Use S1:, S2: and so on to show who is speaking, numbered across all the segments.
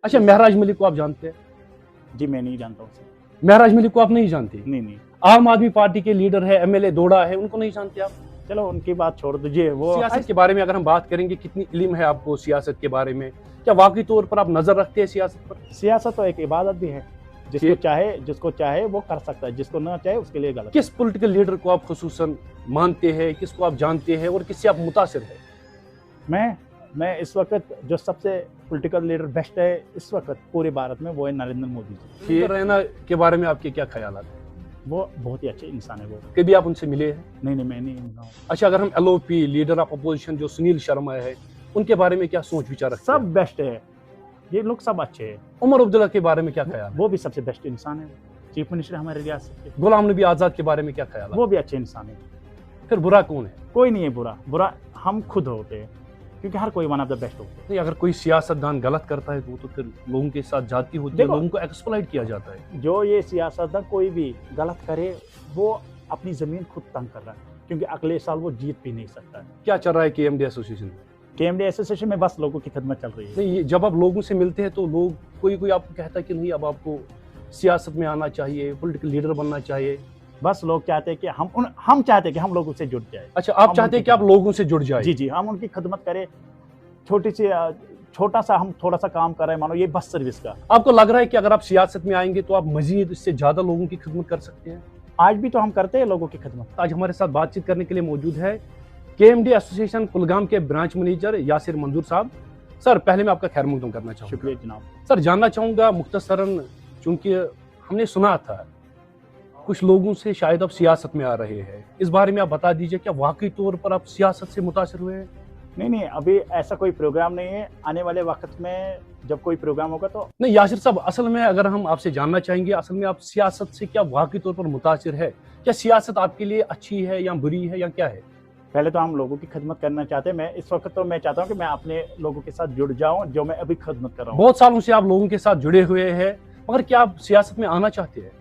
S1: अच्छा, महराज मलिक को आप जानते हैं?
S2: जी मैं नहीं जानता उसे।
S1: महराज मलिक को आप नहीं जानते?
S2: नहीं।
S1: आम आदमी पार्टी के लीडर है, एमएलए दौड़ा है, उनको नहीं जानते आप?
S2: चलो उनकी बात छोड़ दीजिए। वो
S1: सियासत के बारे में अगर हम बात करेंगे, कितनी इल्म है आपको सियासत के बारे में? क्या वाकई तौर पर आप नजर रखते हैं सियासत पर?
S2: सियासत तो एक इबादत भी है, जिसको चाहे वो कर सकता है, जिसको ना चाहे उसके लिए गलत।
S1: किस पॉलिटिकल लीडर को आप खुसूसन मानते हैं, किसको आप जानते हैं और किससे आप मुतासिर है?
S2: मैं इस वक्त जो सबसे पॉलिटिकल लीडर बेस्ट है इस वक्त पूरे भारत में, वो है नरेंद्र मोदी जी।
S1: रैना के बारे में आपके क्या ख्याल हैं?
S2: वो बहुत ही अच्छे इंसान है। वो
S1: कभी आप उनसे मिले हैं?
S2: नहीं मैं नहीं मिला हूं।
S1: अच्छा, अगर हम एलओपी लीडर ऑफ अपोजिशन जो सुनील शर्मा है, उनके बारे में क्या सोच विचार रखते हैं?
S2: सब बेस्ट है, ये लोग सब अच्छे हैं।
S1: उमर अब्दुल्ला के बारे में क्या ख्याल है?
S2: वो भी सबसे बेस्ट इंसान है, चीफ मिनिस्टर हमारे रियासत के।
S1: गुलाम नबी आजाद के बारे में क्या ख्याल है?
S2: वो भी अच्छे इंसान है।
S1: फिर बुरा कौन है?
S2: कोई नहीं है बुरा हम खुद होते हैं, क्योंकि हर कोई वन ऑफ द बेस्ट होता है।
S1: नहीं, अगर कोई सियासतदान गलत करता है तो फिर लोगों के साथ जाती होती है, लोगों को एक्सप्लॉइट किया जाता है।
S2: जो ये सियासतदान कोई भी गलत करे, वो अपनी जमीन खुद तंग कर रहा है, क्योंकि अगले साल वो जीत भी नहीं सकता है।
S1: क्या चल रहा है केएमडी एसोसिएशन में?
S2: केएमडी एसोसिएशन में बस लोगों की खिदमत चल रही है।
S1: नहीं, जब आप लोगों से मिलते हैं तो लोग कोई आपको कहता है कि नहीं, अब आपको सियासत में आना चाहिए, पॉलिटिकल लीडर बनना चाहिए।
S2: बस लोग चाहते हैं कि हम चाहते हैं कि हम लोगों से जुड़ जाए।
S1: अच्छा, आप चाहते हैं कि आप लोगों से जुड़ जाए?
S2: जी हम उनकी खिदमत करें। छोटा सा हम थोड़ा सा काम कर रहे हैं, मानो ये बस सर्विस का।
S1: आपको लग रहा है कि अगर आप सियासत में आएंगे तो आप मजीद इससे ज्यादा लोगों की खिदमत कर सकते हैं?
S2: आज भी तो हम करते हैं लोगों की खिदमत।
S1: आज हमारे साथ बातचीत करने के लिए मौजूद है केएमडी एसोसिएशन कुलगाम के ब्रांच मैनेजर यासिर मंजूर साहब। सर, पहले मैं आपका खैर मकदम करना चाहूँगा।
S2: शुक्रिया जनाब।
S1: सर, जानना चाहूँगा मुख्तसरन, चूंकि हमने सुना था कुछ लोगों से शायद आप सियासत में आ रहे हैं, इस बारे में आप बता दीजिए, क्या वाकई तौर पर आप सियासत से मुतासिर हुए हैं?
S2: नहीं, अभी ऐसा कोई प्रोग्राम नहीं है। आने वाले वक्त में जब कोई प्रोग्राम होगा तो।
S1: नहीं यासिर साहब, असल में अगर हम आपसे जानना चाहेंगे, असल में आप सियासत से क्या वाकई तौर पर मुतासिर है? क्या सियासत आपके लिए अच्छी है या बुरी है या क्या है?
S2: पहले तो हम लोगों की खिदमत करना चाहते हैं। मैं इस वक्त तो मैं चाहता हूं कि मैं अपने लोगों के साथ जुड़ जाऊं, जो मैं अभी खिदमत कर रहा हूं।
S1: बहुत सालों से आप लोगों के साथ जुड़े हुए हैं, मगर क्या आप सियासत में आना चाहते हैं?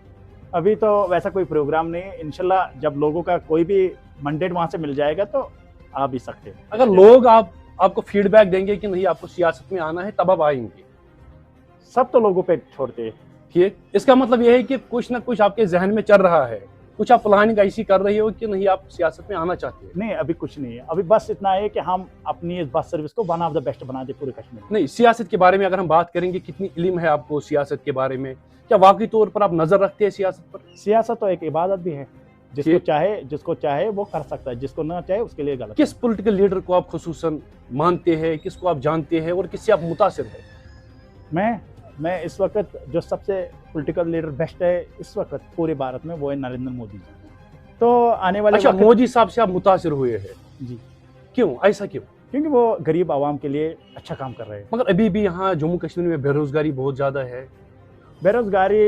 S2: अभी तो वैसा कोई प्रोग्राम नहीं है। इंशाल्लाह जब लोगों का कोई भी मैंडेट वहां से मिल जाएगा तो आ भी सकते हैं।
S1: अगर लोग आपको फीडबैक देंगे कि नहीं आपको सियासत में आना है, तब आप आएंगे?
S2: सब तो लोगों पे छोड़ते हैं।
S1: ठीक, इसका मतलब यह है कि कुछ ना कुछ आपके जहन में चल रहा है, कुछ आप प्लानिंग ऐसी कर रही हो कि नहीं आप सियासत में आना चाहते हैं?
S2: नहीं, अभी कुछ नहीं है। अभी बस इतना है कि हम अपनी इस बस सर्विस को वन ऑफ द बेस्ट बना दे पूरे कश्मीर में।
S1: नहीं, सियासत के बारे में अगर हम बात करेंगे, कितनी इल्म है आपको सियासत के बारे में? क्या वाकई तौर पर आप नजर रखते हैं सियासत पर?
S2: सियासत तो एक इबादत भी है, जिसको चाहे वो कर सकता है, जिसको ना चाहे उसके लिए गलत।
S1: किस पॉलिटिकल लीडर को आप खुसूसन मानते हैं, किसको आप जानते हैं और किससे आप मुतासिर है?
S2: मैं इस वक्त जो सबसे पॉलिटिकल लीडर बेस्ट है इस वक्त पूरे भारत में, वो है नरेंद्र मोदी जी। तो आने वाले
S1: अच्छा, मोदी साहब से आप मुतासिर हुए हैं?
S2: जी।
S1: क्यों, ऐसा क्यों?
S2: क्योंकि वो गरीब आवाम के लिए अच्छा काम कर रहे हैं।
S1: मगर अभी भी यहाँ जम्मू कश्मीर में बेरोजगारी बहुत ज्यादा है।
S2: बेरोजगारी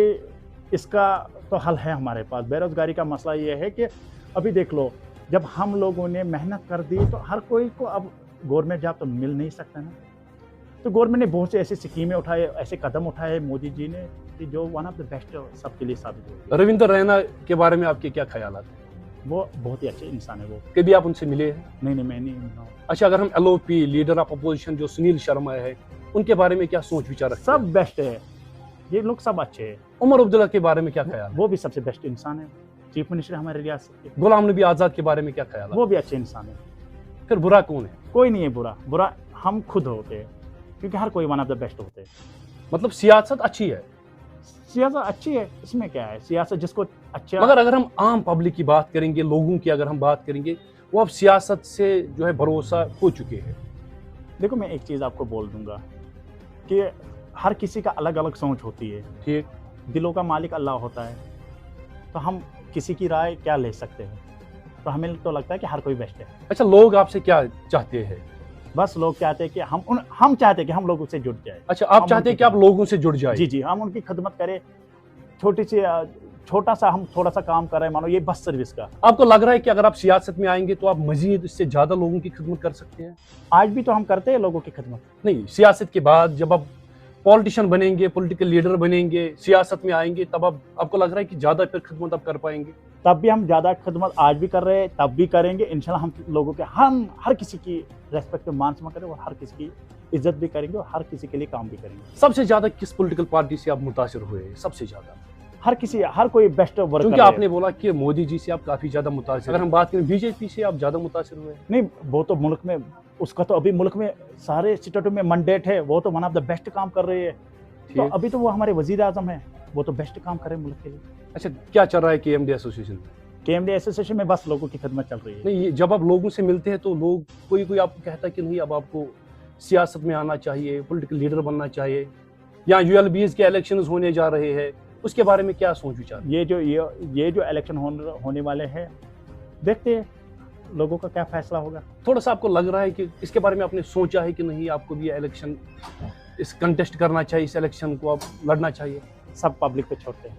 S2: इसका तो हल है हमारे पास। बेरोजगारी का मसला ये है कि अभी देख लो, जब हम लोगों ने मेहनत कर दी तो हर कोई को अब गवर्नमेंट जॉब तो मिल नहीं सकता ना। तो गवर्नमेंट ने बहुत से ऐसी स्कीमें उठाए, ऐसे कदम उठाए मोदी जी ने, कि जो वन ऑफ द बेस्ट सबके लिए साबित हुए।
S1: रविंद्र रैना के बारे में आपके क्या ख्याल हैं?
S2: वो बहुत ही अच्छे इंसान है। वो
S1: कभी आप उनसे मिले हैं?
S2: नहीं मैं नहीं मिला हूं।
S1: अच्छा, अगर हम एलओपी लीडर ऑफ अपोजिशन जो सुनील शर्मा है, उनके बारे में क्या सोच विचार रखते हैं?
S2: सब बेस्ट है, ये लोग सब अच्छे हैं।
S1: उमर अब्दुल्ला के बारे में क्या ख्याल है?
S2: वो भी सबसे बेस्ट इंसान है, चीफ मिनिस्टर हमारे रियासत के।
S1: गुलाम नबी आजाद के बारे में क्या ख्याल है?
S2: वो भी अच्छे इंसान है।
S1: फिर बुरा कौन है?
S2: कोई नहीं है बुरा हम खुद होते हैं, क्योंकि हर कोई वन ऑफ द बेस्ट होते हैं।
S1: मतलब सियासत अच्छी है?
S2: सियासत अच्छी है, इसमें क्या है? सियासत जिसको अच्छा।
S1: मगर अगर हम आम पब्लिक की बात करेंगे, लोगों की अगर हम बात करेंगे, वो अब सियासत से जो है भरोसा खो चुके हैं।
S2: देखो, मैं एक चीज आपको बोल दूंगा कि हर किसी का अलग अलग सोच होती है।
S1: ठीक,
S2: दिलों का मालिक अल्लाह होता है, तो हम किसी की राय क्या ले सकते हैं? तो हमें तो लगता है कि हर कोई बेस्ट है।
S1: अच्छा, लोग आपसे क्या चाहते हैं?
S2: बस लोग चाहते हैं कि हम चाहते हैं कि हम लोगों से जुड़ जाए।
S1: अच्छा, आप चाहते हैं कि आप लोगों से जुड़ जाए?
S2: जी हम उनकी खिदमत करें। छोटा सा हम थोड़ा सा काम कर रहे हैं, मानो ये बस सर्विस का।
S1: आपको लग रहा है कि अगर आप सियासत में आएंगे तो आप मजीद इससे ज्यादा लोगों की खिदमत कर सकते हैं?
S2: आज भी तो हम करते हैं लोगों की खिदमत।
S1: नहीं, सियासत के बाद जब आप पॉलिटिशियन बनेंगे, पॉलिटिकल लीडर बनेंगे, सियासत में आएंगे, तब आपको लग रहा है कि ज्यादा फिर खिदमत आप कर पाएंगे?
S2: तब भी हम ज्यादा खिदमत आज भी कर रहे हैं, तब भी करेंगे इंशाल्लाह। हम लोगों के हम हर किसी की रेस्पेक्ट मान सम्मान करें और हर किसी की इज्जत भी करेंगे और हर किसी के लिए काम भी करेंगे।
S1: सबसे ज्यादा किस पॉलिटिकल पार्टी से आप मुतासिर हुए हैं? सबसे ज्यादा
S2: हर कोई बेस्ट वर्क
S1: क्योंकि आपने बोला कि मोदी जी से आप काफी ज्यादा मुतासिर, अगर हम बात करें बीजेपी से आप ज्यादा मुतासिर हुए हैं?
S2: नहीं, वो तो मुल्क में उसका तो अभी मुल्क में सारे स्टेटों में मैंडेट है, वो तो वन ऑफ द बेस्ट काम कर रही है। तो
S1: ठीक।
S2: अभी तो वो हमारे वजीर आजम है, वो तो बेस्ट काम कर रहे हैं मुल्क के लिए।
S1: अच्छा, क्या चल रहा है केएमडी एसोसिएशन में?
S2: केएमडी एसोसिएशन में बस लोगों की खिदमत चल रही है।
S1: नहीं, जब आप लोगों से मिलते हैं तो लोग कोई आपको कहता है कि नहीं अब आपको सियासत में आना चाहिए, पॉलिटिकल लीडर बनना चाहिए, या यूएलबीज के इलेक्शंस होने जा रहे हैं, उसके बारे में क्या सोच विचार?
S2: ये जो इलेक्शन होने वाले हैं, देखते हैं लोगों का क्या फैसला होगा।
S1: थोड़ा सा आपको लग रहा है कि इसके बारे में आपने सोचा है कि नहीं आपको भी इलेक्शन इस कंटेस्ट करना चाहिए, इस इलेक्शन को आप लड़ना चाहिए?
S2: सब पब्लिक पे छोड़ते हैं,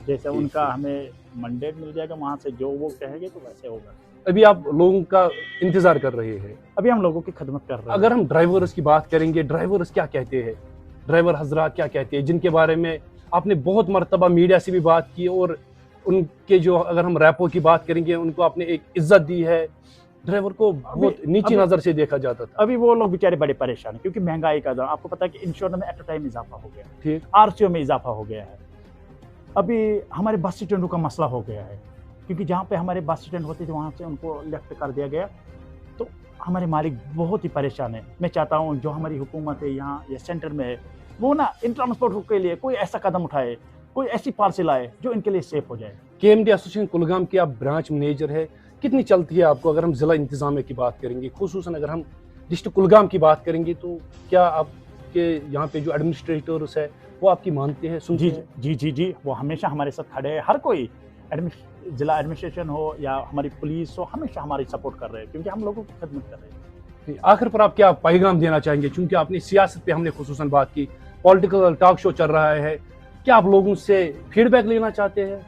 S2: जैसे उनका हमें मैंडेट मिल जाएगा, वहाँ से जो वो कहेंगे तो वैसे होगा।
S1: अभी आप लोगों का इंतजार कर रहे हैं?
S2: अभी हम लोगों की खिदमत कर रहे हैं।
S1: अगर हम ड्राइवर्स की बात करेंगे, ड्राइवर्स क्या कहते हैं, ड्राइवर हजरात क्या कहते हैं, जिनके बारे में आपने बहुत मर्तबा मीडिया से भी बात की, और उनके जो अगर हम रैपो की बात करेंगे उनको आपने एक इज्जत दी है, ड्राइवर को बहुत नीची नज़र से देखा जाता था।
S2: अभी वो लोग बेचारे बड़े परेशान हैं क्योंकि महंगाई का दौर, आपको पता है कि इंश्योरेंस में एट टाइम इजाफा हो गया,
S1: ठीक,
S2: आरसीओ में इजाफा हो गया है। अभी हमारे बस स्टैंडों का मसला हो गया है, क्योंकि जहाँ पे हमारे बस स्टैंड होते थे वहाँ से उनको लेफ्ट कर दिया गया, तो हमारे मालिक बहुत ही परेशान है। मैं चाहता हूँ जो हमारी हुकूमत है यहाँ या सेंटर में है, वो ना इन ट्रांसपोर्ट के लिए कोई ऐसा कदम उठाए, कोई ऐसी पॉलिसी लाए जो इनके लिए सेफ हो जाए।
S1: केएमडी एसोसिएशन कुलगाम की आप ब्रांच मैनेजर है, कितनी चलती है आपको? अगर हम जिला इंतजामिया की बात करेंगे, खुसूसन अगर हम डिस्ट्रिक्ट कुलगाम की बात करेंगे, तो क्या आपके यहाँ पे जो एडमिनिस्ट्रेटर्स है वो आपकी मानते हैं, सुनते हैं?
S2: जी, वो हमेशा हमारे साथ खड़े हैं। हर कोई जिला एडमिनिस्ट्रेशन हो या हमारी पुलिस हो, हमेशा हमारी सपोर्ट कर रहे हैं क्योंकि हम लोगों की खिदमत कर रहे हैं।
S1: आखिर पर आप क्या पैगाम देना चाहेंगे, क्योंकि आपने सियासत पे हमने खुसूसन बात की, पॉलिटिकल टॉक शो चल रहा है, क्या आप लोगों से फीडबैक लेना चाहते हैं?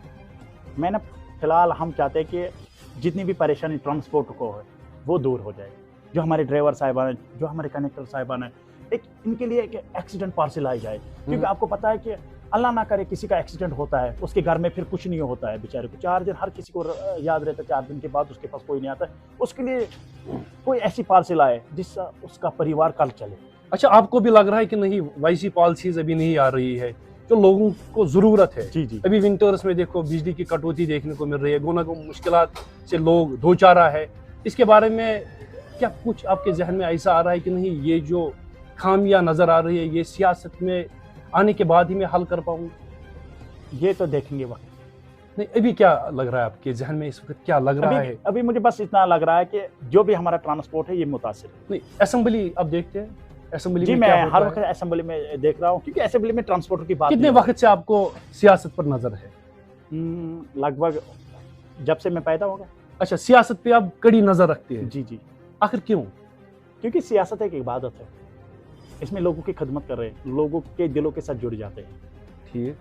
S2: मैं ना फिलहाल हम चाहते हैं कि जितनी भी परेशानी ट्रांसपोर्ट को है वो दूर हो जाए। जो हमारे ड्राइवर साहिबान हैं, जो हमारे कंडक्टर साहिबान हैं, एक इनके लिए एक एक्सीडेंट पॉलिसी लाई जाए, क्योंकि आपको पता है कि अल्लाह ना करे किसी का एक्सीडेंट होता है, उसके घर में फिर कुछ नहीं होता है बेचारे को। 4 दिन हर किसी को याद रहता है, 4 दिन के बाद उसके पास कोई नहीं आता है। उसके लिए कोई ऐसी पॉलिसी लाए जिससे उसका परिवार कल चले।
S1: अच्छा, आपको भी लग रहा है कि नहीं वैसी पॉलिसीज अभी नहीं आ रही है जो लोगों को जरूरत है?
S2: जी।
S1: अभी विंटर्स में देखो बिजली की कटौती देखने को मिल रही है, गुना को मुश्किलात से लोग दो चारा है, इसके बारे में क्या कुछ आपके जहन में ऐसा आ रहा है कि नहीं ये जो खामियां नजर आ रही है ये सियासत में आने के बाद ही मैं हल कर पाऊँ?
S2: ये तो देखेंगे वक्त।
S1: नहीं, अभी क्या लग रहा है आपके जहन में इस वक्त, क्या लग रहा है?
S2: अभी मुझे बस इतना लग रहा है कि जो भी हमारा ट्रांसपोर्ट है ये मुतासिर है।
S1: नहीं, असेंबली आप देखते हैं? असेंबली
S2: जी,
S1: में
S2: मैं
S1: क्या होता
S2: हर
S1: है?
S2: वक्त असेंबली में देख रहा हूँ, क्योंकि असेंबली में ट्रांसपोर्ट की बात
S1: कितने वक्त से आपको सियासत पर नजर है?
S2: लगभग जब से मैं पैदा हो गया।
S1: अच्छा, सियासत पे आप कड़ी नजर रखते हैं?
S2: जी।
S1: आखिर क्यों?
S2: क्योंकि सियासत एक इबादत है, इसमें लोगों की खिदमत कर रहे हैं, लोगों के दिलों के साथ जुड़ जाते हैं।
S1: ठीक,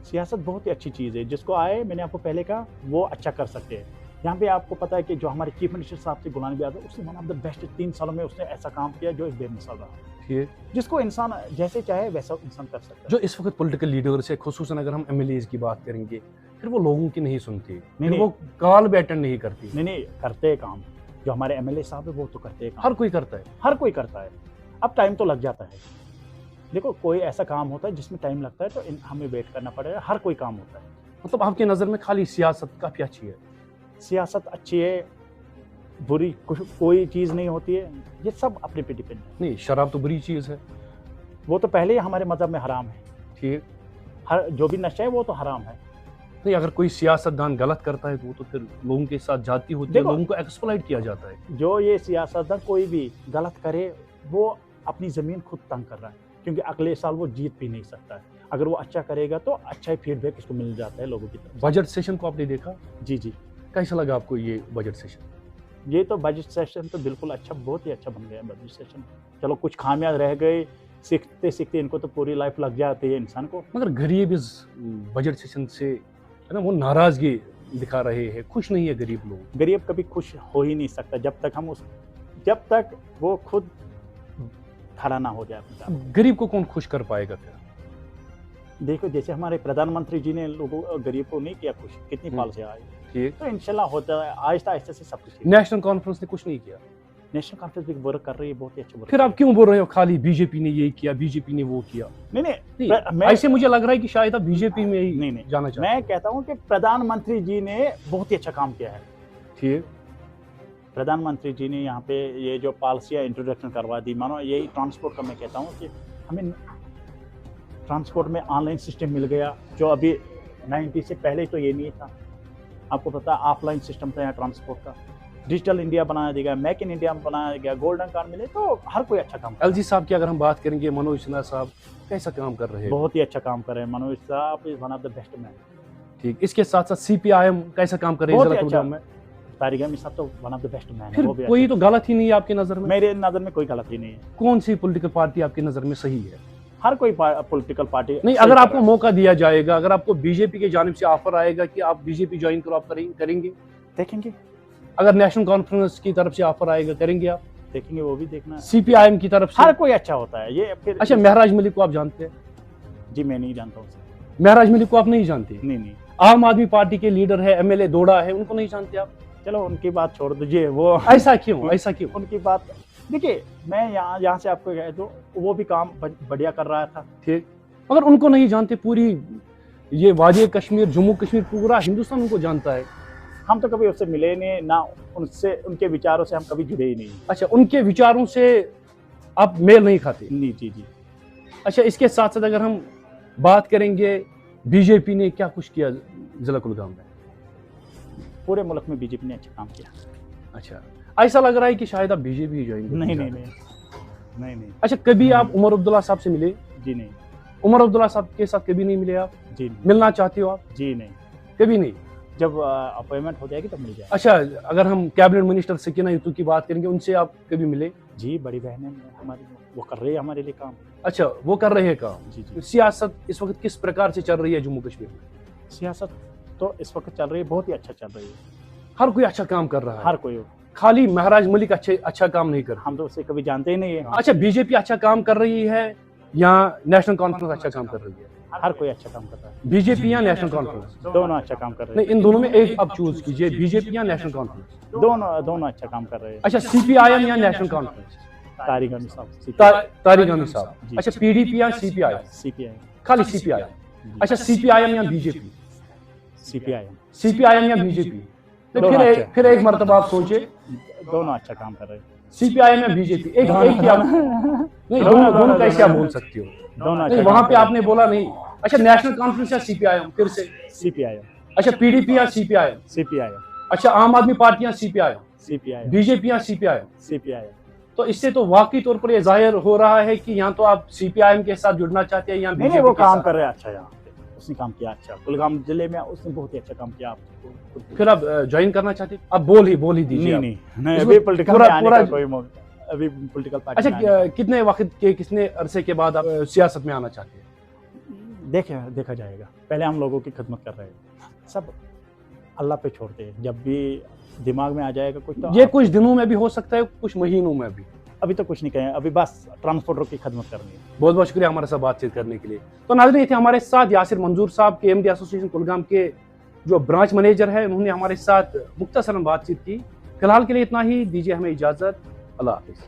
S2: सियासत बहुत ही अच्छी चीज़ है, जिसको आए, मैंने आपको पहले कहा, वो अच्छा कर सकते हैं। यहाँ पे आपको पता है कि जो हमारे चीफ मिनिस्टर साहब थे गुलाम नबी आज़ाद, उसने वन ऑफ द बेस्ट 3 सालों में उसने ऐसा काम किया जो एक बेमिसाल रहा।
S1: ठीक,
S2: जिसको इंसान जैसे चाहे वैसा इंसान कर सकता है।
S1: जो इस वक्त पॉलिटिकल लीडर्स है, खुसूसन अगर हम एमएलएज की बात करेंगे, फिर वो लोगों की नहीं सुनती, फिर वो कॉल भी अटेंड नहीं करती।
S2: नहीं, करते हैं काम। जो हमारे एमएलए साहब है वो तो करते हैं काम।
S1: हर कोई करता है?
S2: हर कोई करता है। अब टाइम तो लग जाता है, देखो कोई ऐसा काम होता है जिसमें टाइम लगता है तो हमें वेट करना पड़ेगा। हर कोई काम होता है।
S1: मतलब आपकी नज़र में खाली सियासत काफ़ी अच्छी है?
S2: सियासत अच्छी है, बुरी कोई चीज़ नहीं होती है, ये सब अपने पे डिपेंड है।
S1: नहीं, शराब तो बुरी चीज़ है।
S2: वो तो पहले ही हमारे मजहब में हराम है।
S1: ठीक,
S2: हर जो भी नशा है वो तो हराम है।
S1: नहीं, अगर कोई सियासतदान गलत करता है तो वो तो फिर लोगों के साथ जाती होती है, लोगों को एक्सप्लॉइट किया जाता है।
S2: जो ये सियासतदान कोई भी गलत करे वो अपनी ज़मीन खुद तंग कर रहा है, क्योंकि अगले साल वो जीत भी नहीं सकता है। अगर वो अच्छा करेगा तो अच्छा ही फीडबैक उसको मिल जाता है लोगों की तरफ।
S1: बजट सेशन को आपने देखा?
S2: जी।
S1: कैसा लगा आपको ये बजट सेशन?
S2: ये तो बजट सेशन तो बिल्कुल अच्छा, बहुत ही अच्छा बन गया बजट सेशन। चलो कुछ खामियां रह गए, सीखते सीखते इनको तो पूरी लाइफ लग जाती है इंसान को।
S1: मगर गरीब इस बजट सेशन से है ना वो नाराजगी दिखा रहे हैं, खुश नहीं है गरीब लोग।
S2: गरीब कभी खुश हो ही नहीं सकता जब तक वो खुद खड़ा ना हो जाए।
S1: गरीब को कौन खुश कर पाएगा फिर?
S2: देखो जैसे हमारे प्रधानमंत्री जी ने लोगों गरीब को नहीं किया खुश, कितनी पॉलिसी आई।
S1: ठीक,
S2: तो इंशाल्लाह होता है, आहिस्ता आहिस्ता से सब कुछ।
S1: नेशनल कॉन्फ्रेंस ने कुछ नहीं किया?
S2: नेशनल कॉन्फ्रेंस भी वर्क कर रही है, बहुत ही अच्छा वर्क।
S1: फिर आप क्यों बोल रहे हो खाली बीजेपी ने ये किया, बीजेपी ने वो किया?
S2: नहीं
S1: नहीं,
S2: मैं
S1: ऐसे मुझे लग रहा है कि शायद आप बीजेपी में ही
S2: नहीं
S1: जाना चाहते
S2: मैं कहता हूँ कि प्रधानमंत्री जी ने बहुत ही अच्छा काम किया है।
S1: हैं। ठीक,
S2: प्रधानमंत्री जी ने यहाँ पे ये जो पॉलिसियाँ इंट्रोडक्शन करवा दी, मानो यही ट्रांसपोर्ट का मैं कहता हूँ कि हमें ट्रांसपोर्ट में ऑनलाइन सिस्टम मिल गया, जो अभी 90 से पहले तो ये नहीं था। आपको पता है ऑफलाइन सिस्टम था यहाँ ट्रांसपोर्ट का। डिजिटल इंडिया बनाया गया, मेक इन इंडिया बनाया गया, गोल्डन कार्ड मिले, तो हर कोई अच्छा काम कर
S1: एलजी साहब की अगर हम बात करेंगे, मनोज सिन्हा साहब कैसा काम कर रहे हैं?
S2: बहुत ही अच्छा काम कर रहे हैं। मनोज साहब is one of the best man.
S1: ठीक, इसके साथ साथ सीपीआईएम कैसा काम कर रही है
S2: बहुत ही
S1: जिला
S2: अच्छा।
S1: कुलगाम में?
S2: तारिक अमीन साहब तो one of the best man है।
S1: फिर
S2: वो भी
S1: कोई तो गलत ही नहीं है आपकी नजर में?
S2: मेरे नज़र में कोई गलती नहीं है।
S1: कौन सी पॉलिटिकल पार्टी आपकी नजर में सही है?
S2: हर कोई पॉलिटिकल पार्टी
S1: नहीं, अगर आपको मौका दिया जाएगा, अगर आपको बीजेपी की जानिब से ऑफर आएगा कि आप बीजेपी ज्वाइन करो, आप करेंगे?
S2: देखेंगे,
S1: अगर नेशनल कॉन्फ्रेंस की तरफ से ऑफर आएगा, करेंगे आप?
S2: देखेंगे, वो भी देखना है।
S1: सीपीआईएम की तरफ से?
S2: हर कोई अच्छा होता है ये। फिर
S1: अच्छा, महराज मलिक को आप जानते हैं?
S2: जी मैं नहीं जानता हूँ उसे।
S1: महराज मलिक को आप नहीं जानते?
S2: नहीं।
S1: आम आदमी पार्टी के लीडर है, एमएलए दौड़ा है, उनको नहीं जानते आप?
S2: चलो उनकी बात छोड़ दीजिए, वो
S1: ऐसा क्यों, ऐसा क्यों?
S2: उनकी बात देखिए, मैं यहाँ से आपको कह दूं, वो भी काम बढ़िया कर रहा था।
S1: ठीक, मगर उनको नहीं जानते। पूरी ये वादी कश्मीर, जम्मू कश्मीर, पूरा हिंदुस्तान उनको जानता है।
S2: हम तो कभी उससे मिले नहीं ना, उनसे उनके विचारों से हम कभी जुड़े ही नहीं।
S1: अच्छा, उनके विचारों से आप मेल नहीं खाते?
S2: नहीं जी।
S1: अच्छा, इसके साथ साथ अगर हम बात करेंगे, बीजेपी ने क्या कुछ किया जिला कुलगाम में?
S2: पूरे मुल्क में बीजेपी ने अच्छा काम किया।
S1: अच्छा, ऐसा लग रहा है कि शायद आप बीजेपी ज्वाइन करना
S2: नहीं।
S1: चाहते हैं।
S2: नहीं।
S1: अच्छा, कभी आप उमर अब्दुल्ला साहब से मिले?
S2: जी नहीं।
S1: उमर अब्दुल्ला साहब के साथ कभी नहीं मिले आप?
S2: जी नहीं।
S1: मिलना चाहते हो आप?
S2: जी नहीं।
S1: कभी नहीं?
S2: जब अपॉइंटमेंट हो जाएगी तब मिल जाएगी।
S1: अच्छा, अगर हम कैबिनेट मिनिस्टर सकीना युतू की बात करेंगे, उनसे आप कभी मिले?
S2: जी, बड़ी बहनें हमारी, वो कर रही है हमारे लिए काम।
S1: अच्छा, वो कर रहे हैं काम।
S2: जी।
S1: सियासत इस वक्त किस प्रकार से चल रही है जम्मू कश्मीर में?
S2: सियासत तो इस वक्त चल रही है, बहुत ही अच्छा चल रही है।
S1: हर कोई अच्छा काम कर रहा है।
S2: हर कोई।
S1: खाली महराज मलिक अच्छा काम नहीं कर रहा।
S2: हम तो उसे कभी जानते ही नहीं है।
S1: अच्छा, बीजेपी अच्छा काम कर रही है या नेशनल कॉन्फ्रेंस अच्छा काम कर रही है?
S2: हर कोई अच्छा काम कर रहा है।
S1: बीजेपी या नेशनल कॉन्फ्रेंस?
S2: दोनों अच्छा काम कर रहे
S1: नहीं, इन दोनों में एक आप चूज कीजिए, बीजेपी या नेशनल कॉन्फ्रेंस?
S2: हैं। दोनों अच्छा काम कर रहे हैं।
S1: अच्छा, सीपीआईएम या नेशनल कॉन्फ्रेंस?
S2: तारिक अमीन साहब।
S1: तारिक अमीन साहब।
S2: जी।
S1: अच्छा, पीडीपी या सीपीआईएम?
S2: सीपीआई।
S1: खाली सीपीआईएम? अच्छा, सीपीआईएम या बीजेपी?
S2: सीपीआई।
S1: सीपीआईएम या बीजेपी? तो
S2: दोनों
S1: फिर एक मर्तबा आप सोचे,
S2: दोनों अच्छा काम कर रहे हैं।
S1: सीपीआईएम या बीजेपी? एक ही आप नहीं, दोनों कैसे आप बोल सकते हो?
S2: दोनों
S1: नहीं,
S2: अच्छा
S1: वहां पे आपने बोला नहीं। अच्छा, नेशनल कॉन्फ्रेंस या सीपीआईएम? फिर से
S2: सीपीआई।
S1: अच्छा, पीडीपी या सीपीआईएम?
S2: सीपीआई।
S1: अच्छा, आम आदमी पार्टी या सीपीआईएम?
S2: सीपीआई।
S1: बीजेपी या सीपीआईएम?
S2: सीपीआई।
S1: तो इससे तो वाकई तौर पर यह जाहिर हो रहा है कि यहाँ तो आप सीपीआईएम के साथ जुड़ना चाहते हैं या
S2: नहीं,
S1: बीजेपी
S2: वो
S1: के
S2: काम
S1: साथ?
S2: कर रहे हैं अच्छा यहाँ पे। उसने काम किया अच्छा, कुलगाम जिले में उसने बहुत ही अच्छा काम किया। आपको
S1: फिर आप ज्वाइन करना चाहते हैं? अब बोल ही दीजिए आप।
S2: नहीं,
S1: इसमें
S2: अभी पॉलिटिकल
S1: पूरा-
S2: में आने
S1: पूरा-
S2: का कोई मौका, अभी पॉलिटिकल पार्टी में
S1: अच्छा, कितने वक्त के, कितने अरसे के बाद आप सियासत में आना चाहते हैं?
S2: देखा जाएगा। पहले हम लोगों की खिदमत कर रहे हैं, सब अल्लाह पे छोड़ते हैं। जब भी दिमाग में आ जाएगा कुछ तो
S1: ये कुछ दिनों में भी हो सकता है, कुछ महीनों में भी।
S2: अभी तो कुछ नहीं कहें, अभी बस ट्रांसपोर्टर की खिदमत करनी है।
S1: बहुत बहुत शुक्रिया हमारे साथ बातचीत करने के लिए। तो नाज़रीन, ये थे हमारे साथ यासिर मंजूर साहब, KMD एसोसिएशन कुलगाम के जो ब्रांच मैनेजर है। उन्होंने हमारे साथ मुख्तसरन बातचीत की। फिलहाल के लिए इतना ही, दीजिए हमें इजाज़त। अल्लाह हाफिज़।